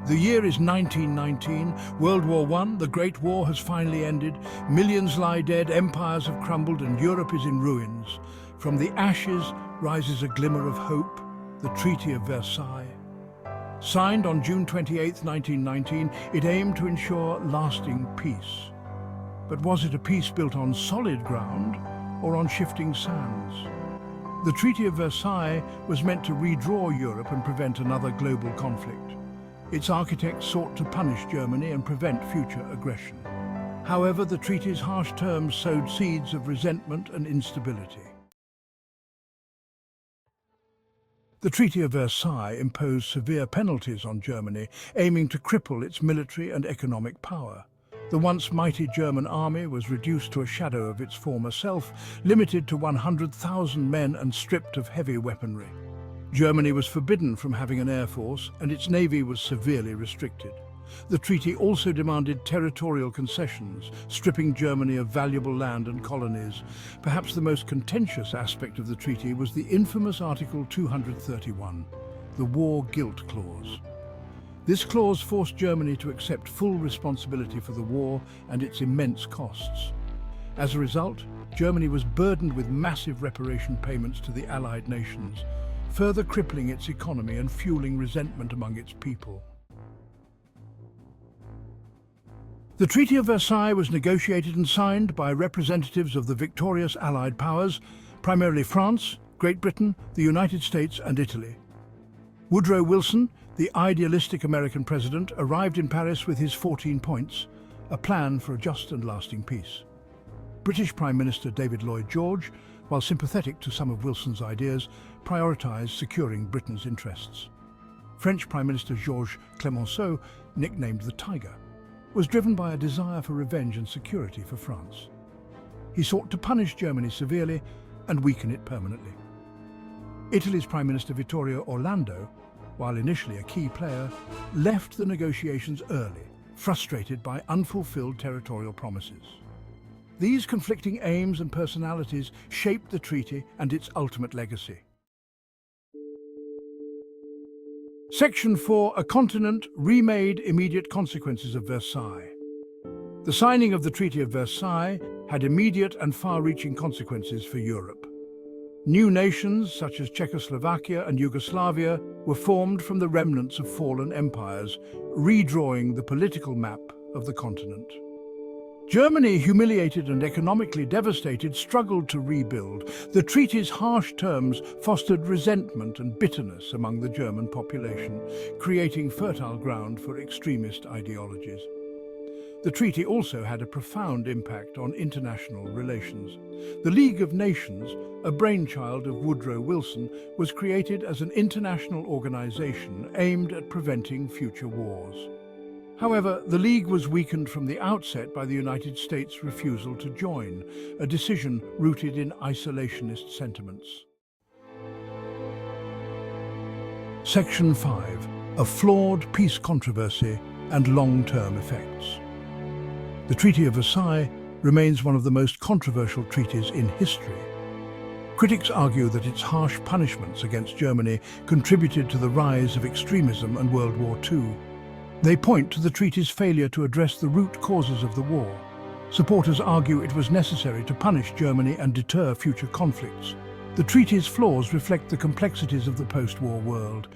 The year is 1919, World War I, the Great War has finally ended, millions lie dead, empires have crumbled and Europe is in ruins. From the ashes rises a glimmer of hope, the Treaty of Versailles. Signed on June 28, 1919, it aimed to ensure lasting peace. But was it a peace built on solid ground or on shifting sands? The Treaty of Versailles was meant to redraw Europe and prevent another global conflict. Its architects sought to punish Germany and prevent future aggression. However, the treaty's harsh terms sowed seeds of resentment and instability. The Treaty of Versailles imposed severe penalties on Germany, aiming to cripple its military and economic power. The once mighty German army was reduced to a shadow of its former self, limited to 100,000 men and stripped of heavy weaponry. Germany was forbidden from having an air force, and its navy was severely restricted. The treaty also demanded territorial concessions, stripping Germany of valuable land and colonies. Perhaps the most contentious aspect of the treaty was the infamous Article 231, the War Guilt Clause. This clause forced Germany to accept full responsibility for the war and its immense costs. As a result, Germany was burdened with massive reparation payments to the Allied nations, further crippling its economy and fueling resentment among its people. The Treaty of Versailles was negotiated and signed by representatives of the victorious Allied powers, primarily France, Great Britain, the United States and Italy. Woodrow Wilson, the idealistic American president, arrived in Paris with his 14 points, a plan for a just and lasting peace. British Prime Minister David Lloyd George, while sympathetic to some of Wilson's ideas, prioritised securing Britain's interests. French Prime Minister Georges Clemenceau, nicknamed the Tiger, was driven by a desire for revenge and security for France. He sought to punish Germany severely and weaken it permanently. Italy's Prime Minister Vittorio Orlando, while initially a key player, left the negotiations early, frustrated by unfulfilled territorial promises. These conflicting aims and personalities shaped the treaty and its ultimate legacy. Section 4. A continent remade immediate consequences of Versailles. The signing of the Treaty of Versailles had immediate and far-reaching consequences for Europe. New nations, such as Czechoslovakia and Yugoslavia, were formed from the remnants of fallen empires, redrawing the political map of the continent. Germany, humiliated and economically devastated, struggled to rebuild. The treaty's harsh terms fostered resentment and bitterness among the German population, creating fertile ground for extremist ideologies. The treaty also had a profound impact on international relations. The League of Nations, a brainchild of Woodrow Wilson, was created as an international organization aimed at preventing future wars. However, the League was weakened from the outset by the United States' refusal to join, a decision rooted in isolationist sentiments. Section 5. A flawed peace controversy and long-term effects. The Treaty of Versailles remains one of the most controversial treaties in history. Critics argue that its harsh punishments against Germany contributed to the rise of extremism and World War II. They point to the treaty's failure to address the root causes of the war. Supporters argue it was necessary to punish Germany and deter future conflicts. The treaty's flaws reflect the complexities of the post-war world.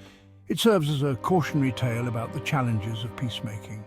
It serves as a cautionary tale about the challenges of peacemaking.